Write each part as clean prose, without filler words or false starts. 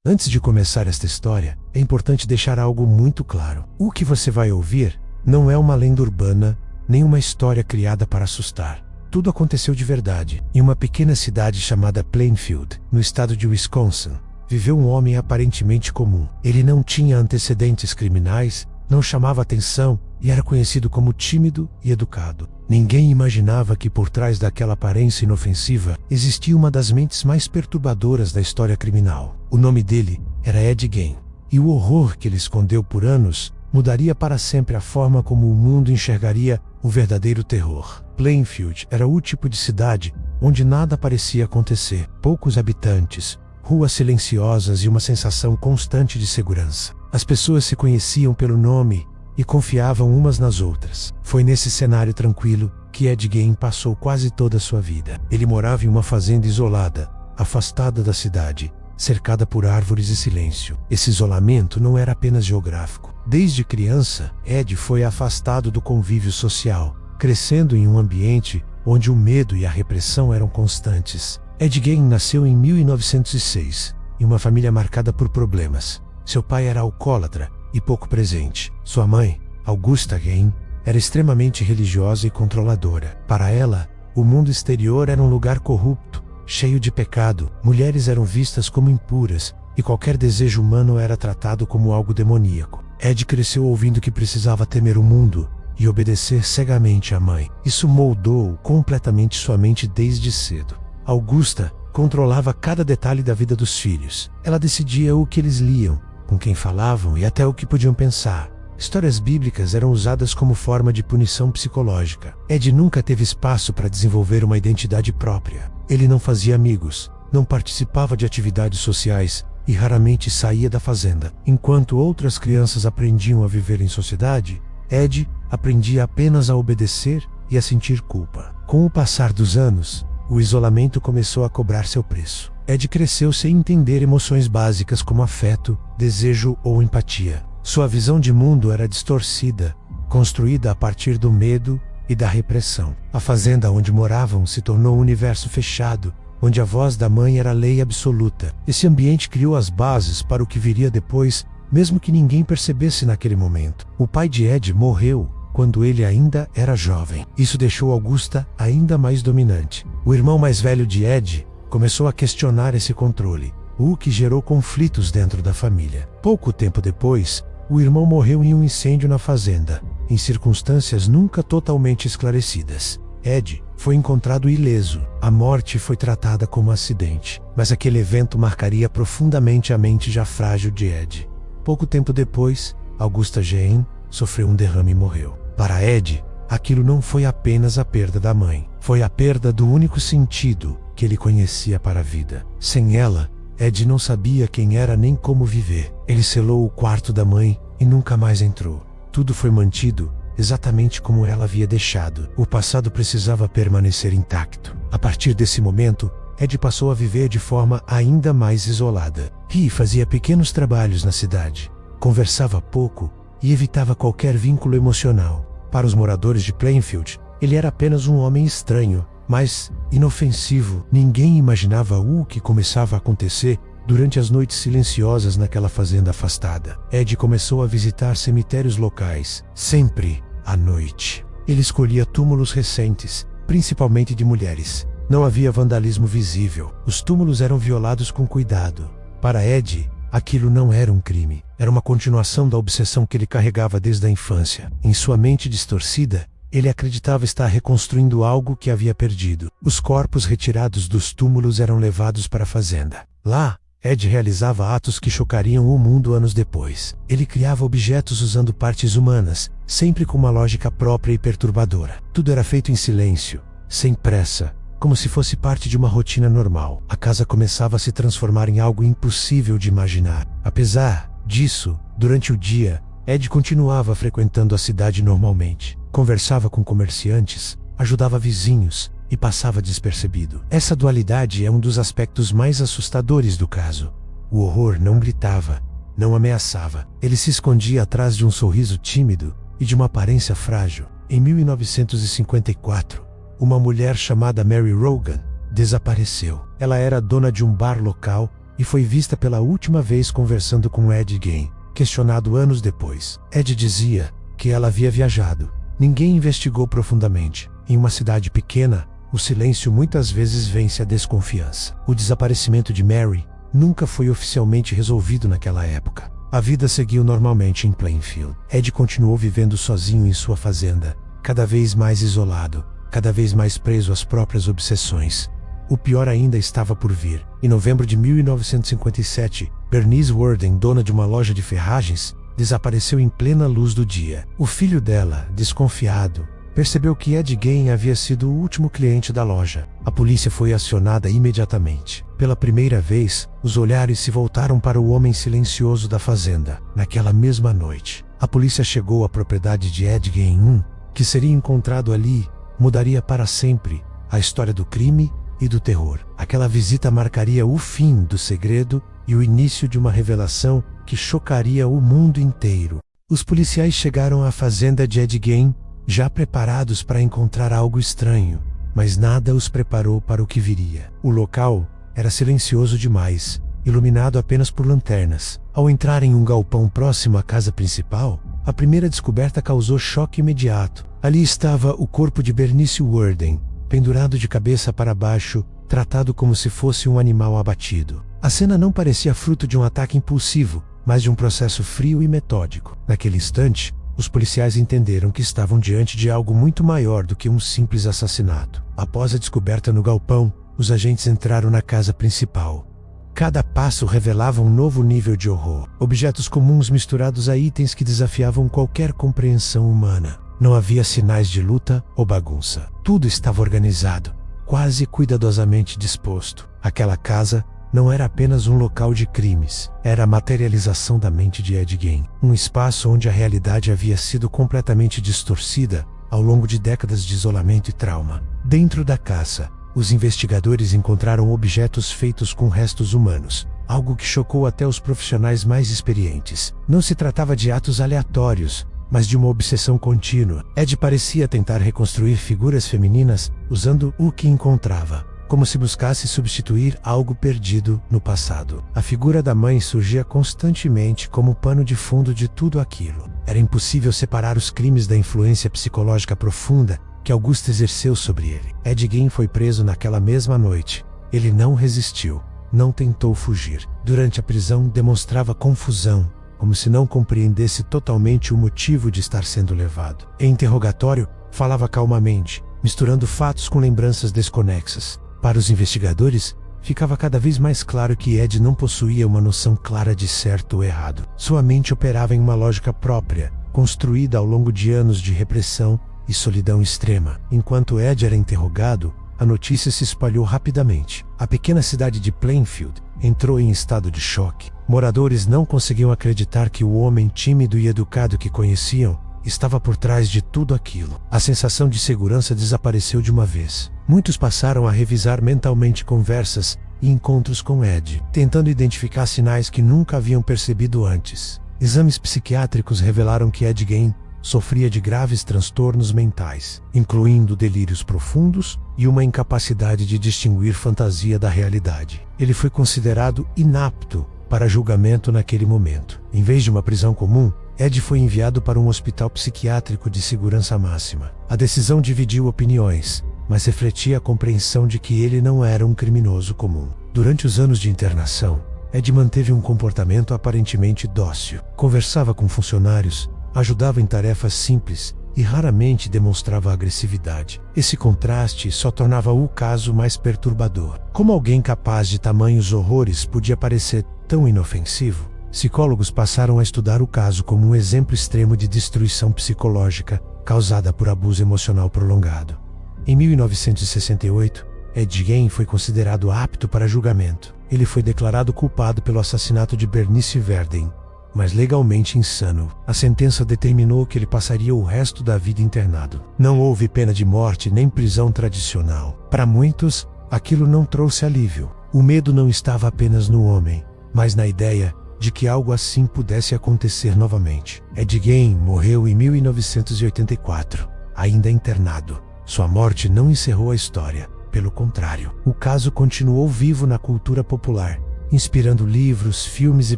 Antes de começar esta história, é importante deixar algo muito claro. O que você vai ouvir não é uma lenda urbana, nem uma história criada para assustar. Tudo aconteceu de verdade. Em uma pequena cidade chamada Plainfield, no estado de Wisconsin, viveu um homem aparentemente comum. Ele não tinha antecedentes criminais, não chamava atenção e era conhecido como tímido e educado. Ninguém imaginava que por trás daquela aparência inofensiva existia uma das mentes mais perturbadoras da história criminal. O nome dele era Ed Gein, e o horror que ele escondeu por anos mudaria para sempre a forma como o mundo enxergaria o verdadeiro terror. Plainfield era o tipo de cidade onde nada parecia acontecer. Poucos habitantes, ruas silenciosas e uma sensação constante de segurança. As pessoas se conheciam pelo nome e confiavam umas nas outras. Foi nesse cenário tranquilo que Ed Gein passou quase toda a sua vida. Ele morava em uma fazenda isolada, afastada da cidade, cercada por árvores e silêncio. Esse isolamento não era apenas geográfico. Desde criança, Ed foi afastado do convívio social, crescendo em um ambiente onde o medo e a repressão eram constantes. Ed Gein nasceu em 1906, em uma família marcada por problemas. Seu pai era alcoólatra e pouco presente. Sua mãe, Augusta Gein, era extremamente religiosa e controladora. Para ela, o mundo exterior era um lugar corrupto, cheio de pecado. Mulheres eram vistas como impuras e qualquer desejo humano era tratado como algo demoníaco. Ed cresceu ouvindo que precisava temer o mundo e obedecer cegamente à mãe. Isso moldou completamente sua mente desde cedo. Augusta controlava cada detalhe da vida dos filhos. Ela decidia o que eles liam, com quem falavam e até o que podiam pensar. Histórias bíblicas eram usadas como forma de punição psicológica. Ed nunca teve espaço para desenvolver uma identidade própria. Ele não fazia amigos, não participava de atividades sociais e raramente saía da fazenda. Enquanto outras crianças aprendiam a viver em sociedade, Ed aprendia apenas a obedecer e a sentir culpa. Com o passar dos anos, o isolamento começou a cobrar seu preço. Ed cresceu sem entender emoções básicas como afeto, desejo ou empatia. Sua visão de mundo era distorcida, construída a partir do medo e da repressão. A fazenda onde moravam se tornou um universo fechado, onde a voz da mãe era lei absoluta. Esse ambiente criou as bases para o que viria depois, mesmo que ninguém percebesse naquele momento. O pai de Ed morreu quando ele ainda era jovem. Isso deixou Augusta ainda mais dominante. O irmão mais velho de Ed começou a questionar esse controle, o que gerou conflitos dentro da família. Pouco tempo depois, o irmão morreu em um incêndio na fazenda, em circunstâncias nunca totalmente esclarecidas. Ed foi encontrado ileso. A morte foi tratada como acidente, mas aquele evento marcaria profundamente a mente já frágil de Ed. Pouco tempo depois, Augusta Gein sofreu um derrame e morreu. Para Ed, aquilo não foi apenas a perda da mãe, foi a perda do único sentido que ele conhecia para a vida. Sem ela, Ed não sabia quem era nem como viver. Ele selou o quarto da mãe e nunca mais entrou. Tudo foi mantido exatamente como ela havia deixado. O passado precisava permanecer intacto. A partir desse momento, Ed passou a viver de forma ainda mais isolada. Fazia pequenos trabalhos na cidade, conversava pouco e evitava qualquer vínculo emocional. Para os moradores de Plainfield, ele era apenas um homem estranho, mas inofensivo. Ninguém imaginava o que começava a acontecer durante as noites silenciosas naquela fazenda afastada. Ed começou a visitar cemitérios locais, sempre à noite. Ele escolhia túmulos recentes, principalmente de mulheres. Não havia vandalismo visível. Os túmulos eram violados com cuidado. Para Ed, aquilo não era um crime. Era uma continuação da obsessão que ele carregava desde a infância. Em sua mente distorcida, ele acreditava estar reconstruindo algo que havia perdido. Os corpos retirados dos túmulos eram levados para a fazenda. Lá, Ed realizava atos que chocariam o mundo anos depois. Ele criava objetos usando partes humanas, sempre com uma lógica própria e perturbadora. Tudo era feito em silêncio, sem pressa, como se fosse parte de uma rotina normal. A casa começava a se transformar em algo impossível de imaginar. Apesar disso, durante o dia, Ed continuava frequentando a cidade normalmente. Conversava com comerciantes, ajudava vizinhos e passava despercebido. Essa dualidade é um dos aspectos mais assustadores do caso. O horror não gritava, não ameaçava. Ele se escondia atrás de um sorriso tímido e de uma aparência frágil. Em 1954, uma mulher chamada Mary Rogan desapareceu. Ela era dona de um bar local e foi vista pela última vez conversando com Ed Gein. Questionado anos depois, Ed dizia que ela havia viajado. Ninguém investigou profundamente. Em uma cidade pequena, o silêncio muitas vezes vence a desconfiança. O desaparecimento de Mary nunca foi oficialmente resolvido naquela época. A vida seguiu normalmente em Plainfield. Ed continuou vivendo sozinho em sua fazenda, cada vez mais isolado, cada vez mais preso às próprias obsessões. O pior ainda estava por vir. Em novembro de 1957, Bernice Worden, dona de uma loja de ferragens, desapareceu em plena luz do dia. O filho dela, desconfiado, percebeu que Ed Gein havia sido o último cliente da loja. A polícia foi acionada imediatamente. Pela primeira vez, os olhares se voltaram para o homem silencioso da fazenda. Naquela mesma noite, a polícia chegou à propriedade de Ed Gein. Que seria encontrado ali mudaria para sempre a história do crime e do terror. Aquela visita marcaria o fim do segredo e o início de uma revelação que chocaria o mundo inteiro. Os policiais chegaram à fazenda de Ed Gein, já preparados para encontrar algo estranho, mas nada os preparou para o que viria. O local era silencioso demais, iluminado apenas por lanternas. Ao entrar em um galpão próximo à casa principal, a primeira descoberta causou choque imediato. Ali estava o corpo de Bernice Worden, pendurado de cabeça para baixo, tratado como se fosse um animal abatido. A cena não parecia fruto de um ataque impulsivo, mas de um processo frio e metódico. Naquele instante, os policiais entenderam que estavam diante de algo muito maior do que um simples assassinato. Após a descoberta no galpão, os agentes entraram na casa principal. Cada passo revelava um novo nível de horror. Objetos comuns misturados a itens que desafiavam qualquer compreensão humana. Não havia sinais de luta ou bagunça. Tudo estava organizado, quase cuidadosamente disposto. Aquela casa não era apenas um local de crimes, era a materialização da mente de Ed Gein. Um espaço onde a realidade havia sido completamente distorcida ao longo de décadas de isolamento e trauma. Dentro da casa, os investigadores encontraram objetos feitos com restos humanos, algo que chocou até os profissionais mais experientes. Não se tratava de atos aleatórios, mas de uma obsessão contínua. Ed parecia tentar reconstruir figuras femininas usando o que encontrava, como se buscasse substituir algo perdido no passado. A figura da mãe surgia constantemente como pano de fundo de tudo aquilo. Era impossível separar os crimes da influência psicológica profunda que Augusta exerceu sobre ele. Ed Gein foi preso naquela mesma noite. Ele não resistiu, não tentou fugir. Durante a prisão demonstrava confusão, como se não compreendesse totalmente o motivo de estar sendo levado. Em interrogatório, falava calmamente, misturando fatos com lembranças desconexas. Para os investigadores, ficava cada vez mais claro que Ed não possuía uma noção clara de certo ou errado. Sua mente operava em uma lógica própria, construída ao longo de anos de repressão e solidão extrema. Enquanto Ed era interrogado, a notícia se espalhou rapidamente. A pequena cidade de Plainfield entrou em estado de choque. Moradores não conseguiam acreditar que o homem tímido e educado que conheciam estava por trás de tudo aquilo. A sensação de segurança desapareceu de uma vez. Muitos passaram a revisar mentalmente conversas e encontros com Ed, tentando identificar sinais que nunca haviam percebido antes. Exames psiquiátricos revelaram que Ed Gein sofria de graves transtornos mentais, incluindo delírios profundos e uma incapacidade de distinguir fantasia da realidade. Ele foi considerado inapto para julgamento naquele momento. Em vez de uma prisão comum, Ed foi enviado para um hospital psiquiátrico de segurança máxima. A decisão dividiu opiniões, mas refletia a compreensão de que ele não era um criminoso comum. Durante os anos de internação, Ed manteve um comportamento aparentemente dócil. Conversava com funcionários, ajudava em tarefas simples e raramente demonstrava agressividade. Esse contraste só tornava o caso mais perturbador. Como alguém capaz de tamanhos horrores podia parecer tão inofensivo? Psicólogos passaram a estudar o caso como um exemplo extremo de destruição psicológica causada por abuso emocional prolongado. Em 1968, Ed Gein foi considerado apto para julgamento. Ele foi declarado culpado pelo assassinato de Bernice Worden, mas legalmente insano. A sentença determinou que ele passaria o resto da vida internado. Não houve pena de morte nem prisão tradicional. Para muitos, aquilo não trouxe alívio. O medo não estava apenas no homem, mas na ideia de que algo assim pudesse acontecer novamente. Ed Gein morreu em 1984, ainda internado. Sua morte não encerrou a história, pelo contrário. O caso continuou vivo na cultura popular inspirando livros, filmes e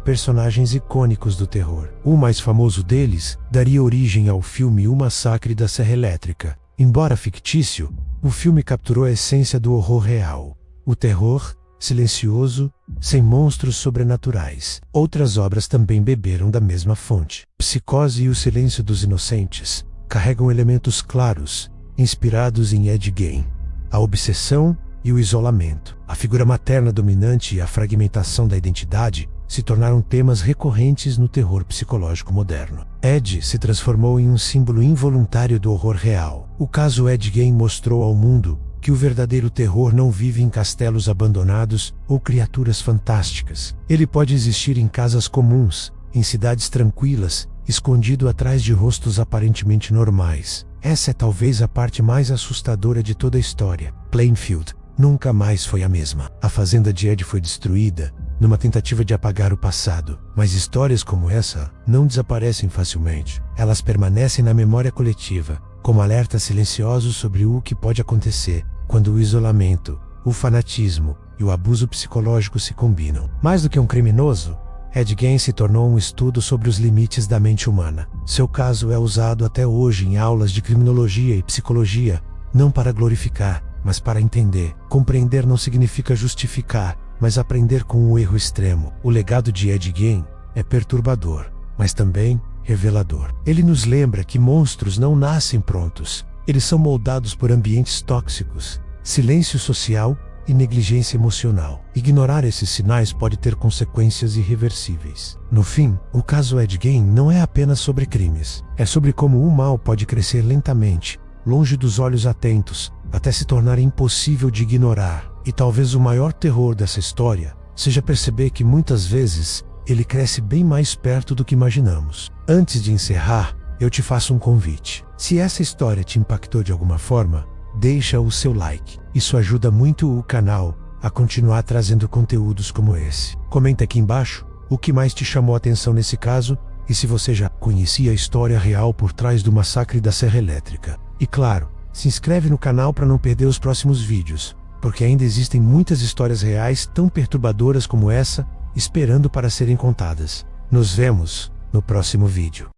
personagens icônicos do terror. O mais famoso deles daria origem ao filme O Massacre da Serra Elétrica. Embora fictício, o filme capturou a essência do horror real. O terror silencioso, sem monstros sobrenaturais. Outras obras também beberam da mesma fonte. Psicose e O Silêncio dos Inocentes carregam elementos claros, inspirados em Ed Gein. A obsessão e o isolamento, a figura materna dominante e a fragmentação da identidade se tornaram temas recorrentes no terror psicológico moderno. Ed se transformou em um símbolo involuntário do horror real. O caso Ed Gein mostrou ao mundo que o verdadeiro terror não vive em castelos abandonados ou criaturas fantásticas. Ele pode existir em casas comuns, em cidades tranquilas, escondido atrás de rostos aparentemente normais. Essa é talvez a parte mais assustadora de toda a história. Plainfield nunca mais foi a mesma. A fazenda de Ed foi destruída numa tentativa de apagar o passado. Mas histórias como essa não desaparecem facilmente. Elas permanecem na memória coletiva, como alertas silenciosos sobre o que pode acontecer quando o isolamento, o fanatismo e o abuso psicológico se combinam. Mais do que um criminoso, Ed Gein se tornou um estudo sobre os limites da mente humana. Seu caso é usado até hoje em aulas de criminologia e psicologia, não para glorificar, mas para entender. Compreender não significa justificar, mas aprender com o erro extremo. O legado de Ed Gein é perturbador, mas também revelador. Ele nos lembra que monstros não nascem prontos. Eles são moldados por ambientes tóxicos, silêncio social e negligência emocional. Ignorar esses sinais pode ter consequências irreversíveis. No fim, o caso Ed Gein não é apenas sobre crimes. É sobre como o mal pode crescer lentamente, longe dos olhos atentos, até se tornar impossível de ignorar. E talvez o maior terror dessa história seja perceber que muitas vezes ele cresce bem mais perto do que imaginamos. Antes de encerrar, eu te faço um convite. Se essa história te impactou de alguma forma, deixa o seu like. Isso ajuda muito o canal a continuar trazendo conteúdos como esse. Comenta aqui embaixo o que mais te chamou a atenção nesse caso e se você já conhecia a história real por trás do massacre da Serra Elétrica. E claro, se inscreve no canal para não perder os próximos vídeos, porque ainda existem muitas histórias reais tão perturbadoras como essa, esperando para serem contadas. Nos vemos no próximo vídeo.